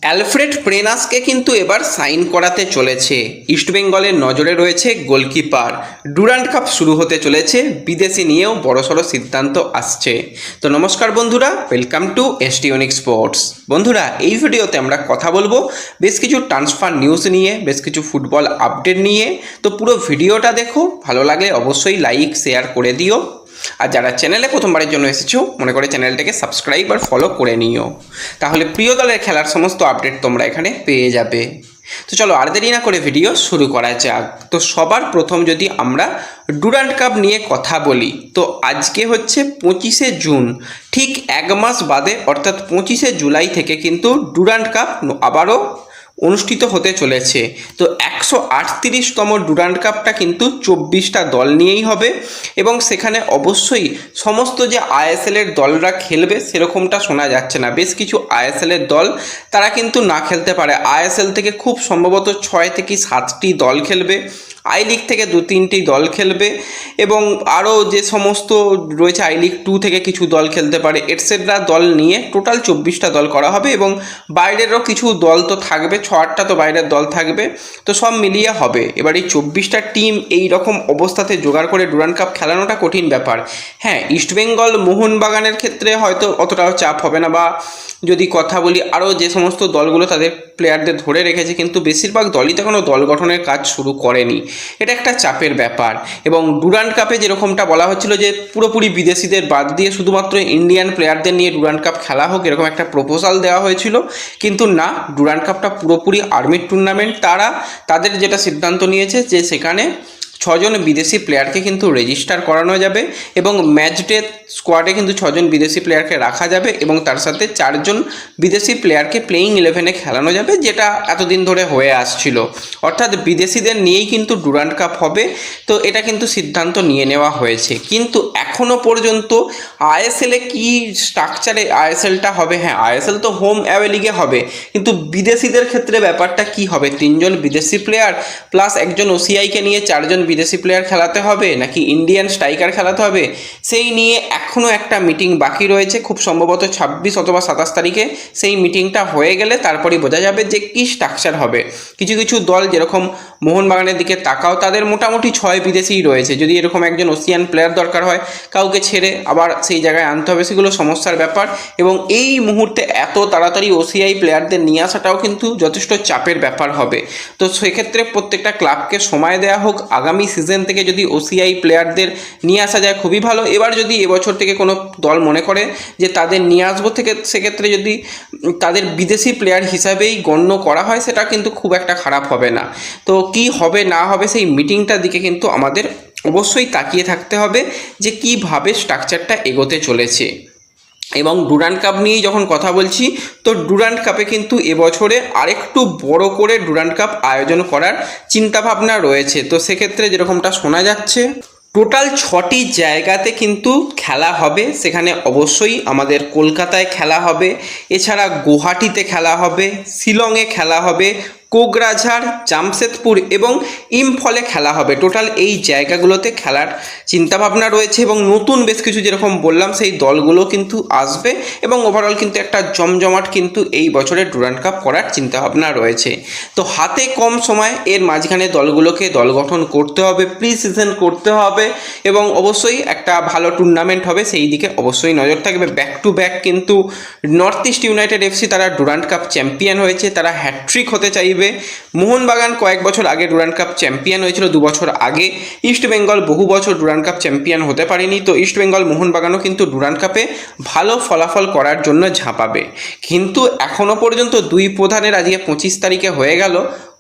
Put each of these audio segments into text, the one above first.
Alfred প্রেনাসকে কিন্তু এবার sign করাতে চলেছে। ইস্টবেঙ্গলের নজরে রয়েছে গোলকিপার। ডুরান্ড কাপ শুরু হতে চলেছে, বিদেশি নিয়েও বড়সড় সিদ্ধান্ত আসছে। তো নমস্কার বন্ধুরা, ওয়েলকাম টু এসটিউনিক স্পোর্টস। বন্ধুরা, এই ভিডিওতে আমরা কথা বলবো বেশ কিছু ট্রান্সফার নিউজ নিয়ে, বেশ কিছু ফুটবল আপডেট নিয়ে। তো পুরো ভিডিওটা দেখো, ভালো লাগলে অবশ্যই লাইক শেয়ার করে দিও। আর যারা চ্যানেলে প্রথমবারের জন্য এসেছো, মনে করে চ্যানেলটাকে সাবস্ক্রাইব আর ফলো করে নিও, তাহলে প্রিয় দলের খেলার সমস্ত আপডেট তোমরা এখানে পেয়ে যাবে। তো চলো আর দেরি না করে ভিডিও শুরু করা যাক। তো সবার প্রথম যদি আমরা ডুরান্ড কাপ নিয়ে কথা বলি, তো আজকে হচ্ছে 25শে জুন, ঠিক এক মাস বাদে অর্থাৎ 25শে জুলাই থেকে কিন্তু ডুরান্ড কাপ আবারও অনুষ্ঠিত হতে চলেছে। তো 138তম ডুরান্ড কাপটা কিন্তু 24টা দল নিয়েই হবে, এবং সেখানে অবশ্যই সমস্ত যে আইএসএলের দলরা খেলবে সেরকমটা শোনা যাচ্ছে না। বেশ কিছু আইএসএলের দল তারা কিন্তু না খেলতে পারে। আইএসএল থেকে খুব সম্ভবত 6 থেকে 7টি দল খেলবে, আই লিগ থেকে 2-3টি দল খেলবে, এবং আরও যে সমস্ত রয়েছে আই লিগ 2 থেকে কিছু দল খেলতে পারে, এটসেট্রা দল নিয়ে টোটাল 24টা দল করা হবে। এবং বাইরেরও কিছু দল তো থাকবে, 6-8টা তো বাইরের দল থাকবে। তো সব মিলিয়ে হবে। এবার এই 24টা টিম এই রকম অবস্থাতে জোগাড় করে ডুরান্ড কাপ খেলানোটা কঠিন ব্যাপার। হ্যাঁ, ইস্টবেঙ্গল মোহনবাগানের ক্ষেত্রে হয়তো অতটাও চাপ হবে না, বা যদি কথা বলি আরও যে সমস্ত দলগুলো তাদের প্লেয়ারদের ধরে রেখেছে, কিন্তু বেশিরভাগ দলই তো কোনো দল গঠনের কাজ শুরু করেনি। এটা একটা চাপের ব্যাপার। এবং ডুরান্ড কাপে যেরকমটা বলা হচ্ছিল যে পুরোপুরি বিদেশিদের বাদ দিয়ে শুধুমাত্র ইন্ডিয়ান প্লেয়ারদের নিয়ে ডুরান্ড কাপ খেলা হোক, এরকম একটা প্রপোজাল দেওয়া হয়েছিল, কিন্তু না, ডুরান্ড কাপটা পুরোপুরি আর্মির টুর্নামেন্ট। তাদের যেটা সিদ্ধান্ত নিয়েছে যে সেখানে 6জন বিদেশি প্লেয়ারকে কিন্তু রেজিস্টার করানো যাবে, এবং ম্যাচ ডে স্কোয়াডে কিন্তু 6জন বিদেশি প্লেয়ারকে রাখা যাবে, এবং তার সাথে 4জন বিদেশি প্লেয়ারকে প্লেয়িং 11-এ খেলানো যাবে, যেটা এতদিন ধরে হয়ে আসছিল। অর্থাৎ বিদেশিদের নিয়েই কিন্তু ডুরান্ড কাপ হবে। তো এটা কিন্তু সিদ্ধান্ত নিয়ে নেওয়া হয়েছে। কিন্তু এখনও পর্যন্ত আইএসএলে কি স্ট্রাকচারে আইএসএলটা হবে, হ্যাঁ আইএসএল তো হোম অ্যাওয়ে লিগে হবে, কিন্তু বিদেশিদের ক্ষেত্রে ব্যাপারটা কি হবে? 3জন বিদেশি প্লেয়ার প্লাস একজন ওসিআইকে নিয়ে 4জন বিদেশি প্লেয়ার খেলাতে হবে, নাকি ইন্ডিয়ান স্ট্রাইকার খেলাতে হবে? সেই নিয়ে এখনও একটা মিটিং বাকি রয়েছে। খুব সম্ভবত 26 অথবা 27 তারিখে সেই মিটিংটা হয়ে গেলে তারপরেই বোঝা যাবে যে কী স্ট্রাকচার হবে। কিছু কিছু দল যেরকম মোহনবাগানের দিকে তাকাও, তাদের মোটামুটি 6 বিদেশিই রয়েছে। যদি এরকম একজন ওসিয়ান প্লেয়ার দরকার হয়, কাউকে ছেড়ে আবার সেই জায়গায় আনতে হবে, সেগুলো সমস্যার ব্যাপার। এবং এই মুহূর্তে এত তাড়াতাড়ি ওসিআই প্লেয়ারদের নিয়ে আসাটাও কিন্তু যথেষ্ট চাপের ব্যাপার হবে। তো সেক্ষেত্রে প্রত্যেকটা ক্লাবকে সময় দেওয়া হোক। আগামী সিজন থেকে যদি ওসিআই প্লেয়ারদের নিয়ে আসা যায় খুবই ভালো। এবার যদি এবছর থেকে কোনো দল মনে করে যে তাদের নিয়ে আসবো, থেকে সেক্ষেত্রে যদি তাদের বিদেশি প্লেয়ার হিসাবেই গণ্য করা হয়, সেটা কিন্তু খুব একটা খারাপ হবে না। তো কি হবে না হবে সেই মিটিংটার দিকে কিন্তু আমাদের অবশ্যই তাকিয়ে থাকতে হবে যে কীভাবে স্ট্রাকচারটা এগোতে চলেছে। এবং ডুরান্ড কাপ নিয়েই যখন কথা বলছি, তো ডুরান্ড কাপে কিন্তু এবছরে আরেকটু বড় করে ডুরান্ড কাপ আয়োজন করার চিন্তাভাবনা রয়েছে। তো সেক্ষেত্রে যেরকমটা শোনা যাচ্ছে, টোটাল 6টি জায়গাতে কিন্তু খেলা হবে। সেখানে অবশ্যই আমাদের কলকাতায় খেলা হবে, এছাড়া গুয়াহাটিতে খেলা হবে, শিলংয়ে খেলা হবে, কোকরাঝাড়, জামশেদপুর এবং ইম্ফলে খেলা হবে। টোটাল এই জায়গাগুলোতে খেলার চিন্তাভাবনা রয়েছে, এবং নতুন বেশ কিছু যেরকম বললাম সেই দলগুলো কিন্তু আসবে, এবং ওভারঅল কিন্তু একটা জমজমাট কিন্তু এই বছরের ডুরান্ড কাপ করার চিন্তাভাবনা রয়েছে। তো হাতে কম সময়, এর মাঝখানে দলগুলোকে দল গঠন করতে হবে, প্রি সিজন করতে হবে, এবং অবশ্যই একটা ভালো টুর্নামেন্ট হবে, সেই দিকে অবশ্যই নজর থাকবে। ব্যাক টু ব্যাক কিন্তু নর্থ ইস্ট ইউনাইটেড এফসি তারা ডুরান্ড কাপ চ্যাম্পিয়ন হয়েছে, তারা হ্যাট্রিক হতে চাইবে। মোহনবাগান কয়েক বছর আগে ডুরান্ড কাপ চ্যাম্পিয়ন হয়েছিল, 2 বছর আগে। ইস্টবেঙ্গল বহু বছর ডুরান্ড কাপ চ্যাম্পিয়ন হতে পারেনি। তো ইস্টবেঙ্গল মোহনবাগানও কিন্তু ডুরান্ড কাপে ভালো ফলাফল করার জন্য ঝাঁপাবে। কিন্তু এখনও পর্যন্ত দুই প্রধানের আজকে 25 তারিখে হয়ে গেল,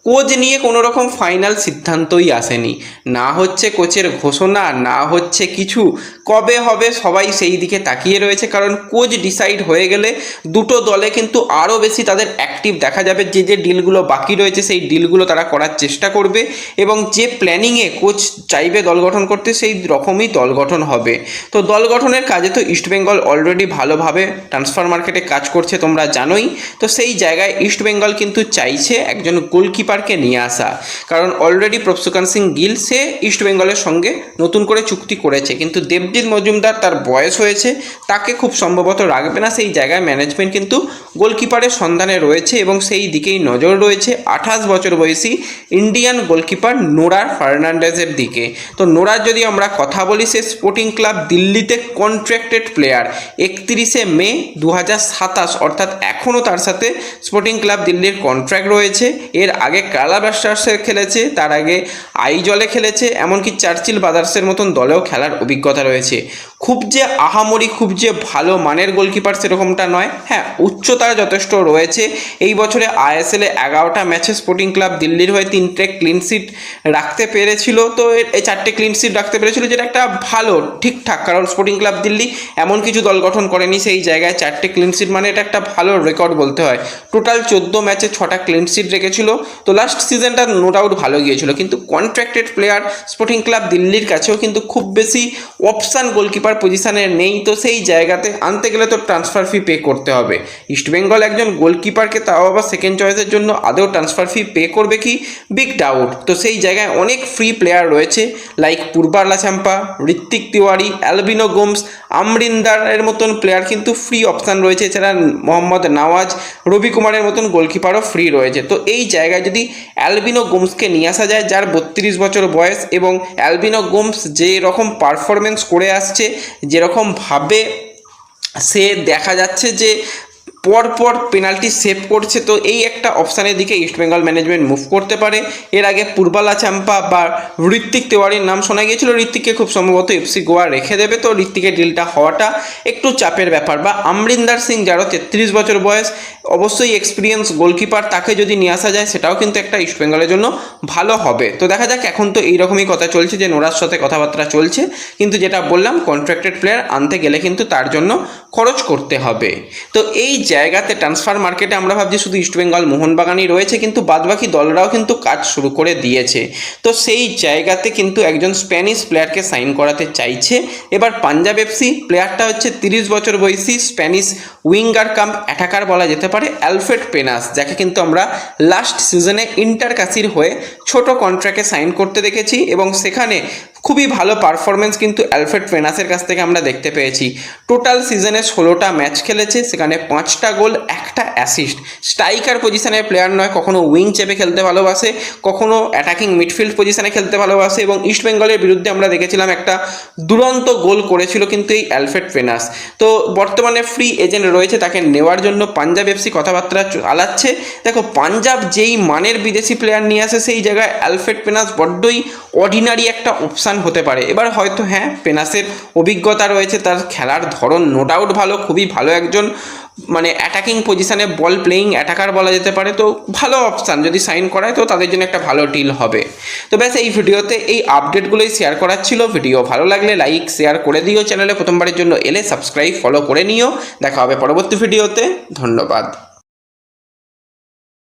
কোচ নিয়ে কোনো রকম ফাইনাল সিদ্ধান্তই আসেনি। না হচ্ছে কোচের ঘোষণা, না হচ্ছে কিছু। কবে হবে সবাই সেই দিকে তাকিয়ে রয়েছে, কারণ কোচ ডিসাইড হয়ে গেলে দুটো দলে কিন্তু আরও বেশি তাদের অ্যাক্টিভ দেখা যাবে। যে যে ডিলগুলো বাকি রয়েছে সেই ডিলগুলো তারা করার চেষ্টা করবে, এবং যে প্ল্যানিংয়ে কোচ চাইবে দল গঠন করতে সেই রকমই দল গঠন হবে। তো দল গঠনের কাজে তো ইস্টবেঙ্গল অলরেডি ভালোভাবে ট্রান্সফার মার্কেটে কাজ করছে, তোমরা জানোই। তো সেই জায়গায় ইস্টবেঙ্গল কিন্তু চাইছে একজন গোলকিপার গোলকিপারকে নিয়ে আসা, কারণ অলরেডি প্রভসুকান সিং গিল সে ইস্টবেঙ্গলের সঙ্গে নতুন করে চুক্তি করেছে, কিন্তু দেবজিৎ মজুমদার তার বয়স হয়েছে, তাকে খুব সম্ভবত রাখবে না। সেই জায়গায় ম্যানেজমেন্ট কিন্তু গোলকিপারের সন্ধানে রয়েছে এবং সেই দিকেই নজর রয়েছে 28 বছর বয়সী ইন্ডিয়ান গোলকিপার নোরা ফার্নান্ডেজের দিকে। তো নোরার যদি আমরা কথা বলি, সে স্পোর্টিং ক্লাব দিল্লিতে কন্ট্রাক্টেড প্লেয়ার। 31শে মে 2027, অর্থাৎ এখনও তার সাথে স্পোর্টিং ক্লাব দিল্লির কন্ট্রাক্ট রয়েছে। এর আগে কেরালা ব্লাস্টার্সে খেলেছে, তার আগে আইজলে খেলেছে, এমনকি চার্চিল ব্রাদার্সের মতন দলেও খেলার অভিজ্ঞতা রয়েছে। খুব যে আহামরি, খুব যে ভালো মানের গোলকিপার সেরকমটা নয়। হ্যাঁ, উচ্চতা যথেষ্ট রয়েছে। এই বছরে আইএসএলে 11টা ম্যাচে স্পোর্টিং ক্লাব দিল্লির হয়ে 3টে ক্লিন শিট রাখতে পেরেছিল। তো এই 4টে ক্লিন শিট রাখতে পেরেছিল, যেটা একটা ভালো ঠিকঠাক, কারণ স্পোর্টিং ক্লাব দিল্লি এমন কিছু দল গঠন করেনি সেই জায়গায় 4টে ক্লিন শিট মানে এটা একটা ভালো রেকর্ড বলতে হয়। টোটাল 14 ম্যাচে 6টা ক্লিন শিট রেখেছিল। তো লাস্ট সিজনটা নো ডাউট ভালো গিয়েছিল, কিন্তু কন্ট্রাক্টেড প্লেয়ার স্পোর্টিং ক্লাব দিল্লির কাছেও কিন্তু খুব বেশি অপশান গোলকিপার পজিশনে নেই। তো সেই জায়গাতে আনতে গেলে তো ট্রান্সফার ফি পে করতে হবে। ইস্টবেঙ্গল একজন গোলকিপারকে, তাও আবার সেকেন্ড চয়েসের জন্য আদৌ ট্রান্সফার ফি পে করবে কি, বিগ ডাউট। তো সেই জায়গায় অনেক ফ্রি প্লেয়ার রয়েছে, লাইক পূর্বা লাচাম্পা, ঋত্বিক তিওয়ারি, অ্যালবিনো গোমস, আমরিন্দারের মতন প্লেয়ার কিন্তু ফ্রি অপশান রয়েছে। এছাড়া মোহাম্মদ নওয়াজ, রবি কুমারের মতন গোলকিপারও ফ্রি রয়েছে। তো এই জায়গায় যদি অ্যালবিনো গোমসকে নিয়ে আসা যায়, যার 32 বছর বয়স, এবং অ্যালবিনো গোমস যে রকম পারফরমেন্স করে আসছে, যেরকমভাবে সে দেখা যাচ্ছে যে পরপর পেনাল্টি সেভ করছে, তো এই একটা অপশানের দিকে ইস্টবেঙ্গল ম্যানেজমেন্ট মুভ করতে পারে। এর আগে পূর্বালা চাম্পা বা ঋত্বিক তিওয়ারির নাম শোনা গিয়েছিল, ঋত্বিককে খুব সম্ভবত এফসি গোয়া রেখে দেবে। তো ঋত্বিকের ডিলটা হওয়াটা একটু চাপের ব্যাপার। বা আমরিন্দার সিং, যারও 33 বছর বয়স, অবশ্যই এক্সপিরিয়েন্স গোলকিপার, তাকে যদি নিয়ে আসা যায় সেটাও কিন্তু একটা ইস্টবেঙ্গলের জন্য ভালো হবে। তো দেখা যাক, এখন তো এইরকমই কথা চলছে যে নোরার সাথে কথাবার্তা চলছে, কিন্তু যেটা বললাম কন্ট্রাক্টেড প্লেয়ার আনতে গেলে কিন্তু তার জন্য খরচ করতে হবে। তো এই জায়গাতে ট্রান্সফার মার্কেটে আমরা ভাবছি শুধু ইস্টবেঙ্গল মোহনবাগানই রয়েছে, কিন্তু বাদবাকি দলরাও কিন্তু কাজ শুরু করে দিয়েছে। তো সেই জায়গাতে কিন্তু একজন স্প্যানিশ প্লেয়ারকে সাইন করাতে চাইছে এবার পাঞ্জাব এফসি। প্লেয়ারটা হচ্ছে 30 বছর বয়সী স্প্যানিশ উইঙ্গার কাম অ্যাটাকার বলা যেতে পারে, অ্যালফ্রেড পেনাস, যাকে কিন্তু আমরা লাস্ট সিজনে ইন্টার কাসির হয়ে ছোট কন্ট্রাক্টে সাইন করতে দেখেছি, এবং সেখানে খুবই ভালো পারফরমেন্স কিন্তু অ্যালফ্রেড পেনাসের কাছ থেকে আমরা দেখতে পেয়েছি। টোটাল সিজনে 16টা ম্যাচ খেলেছে, সেখানে 5টা গোল, 1টা অ্যাসিস্ট। স্ট্রাইকার পজিশনের প্লেয়ার নয়, কখনো উইং চেপে খেলতে ভালোবাসে, কখনো অ্যাটাকিং মিডফিল্ড পজিশনে খেলতে ভালোবাসে, এবং ইস্টবেঙ্গলের বিরুদ্ধে আমরা দেখেছিলাম একটা দুরন্ত গোল করেছিল কিন্তু এই অ্যালফ্রেড পেনাস। তো বর্তমানে ফ্রি এজেন্ট রয়েছে, তাকে নেওয়ার জন্য পাঞ্জাব এফসি কথাবার্তা চালাচ্ছে। দেখো, পাঞ্জাব যেই মানের বিদেশি প্লেয়ার নিয়ে আসে, সেই জায়গায় অ্যালফ্রেড পেনাস বড্ডই অর্ডিনারি একটা অপশান হতে পারে। এবার হয়তো হ্যাঁ, পেনাসের অভিজ্ঞতা রয়েছে, তার খেলার ধরন নো ডাউট ভালো, খুবই ভালো একজন মানে অ্যাটাকিং পজিশনে বল প্লেয়িং অ্যাটাকার বলা যেতে পারে। তো ভালো অপশান, যদি সাইন করায় তো তাদের জন্য একটা ভালো ডিল হবে। তো ব্যাস, এই ভিডিওতে এই আপডেটগুলোই শেয়ার করার ছিল। ভিডিও ভালো লাগলে লাইক শেয়ার করে দিও, চ্যানেলে প্রথমবারের জন্য এলে সাবস্ক্রাইব ফলো করে নিও। দেখা হবে পরবর্তী ভিডিওতে। ধন্যবাদ।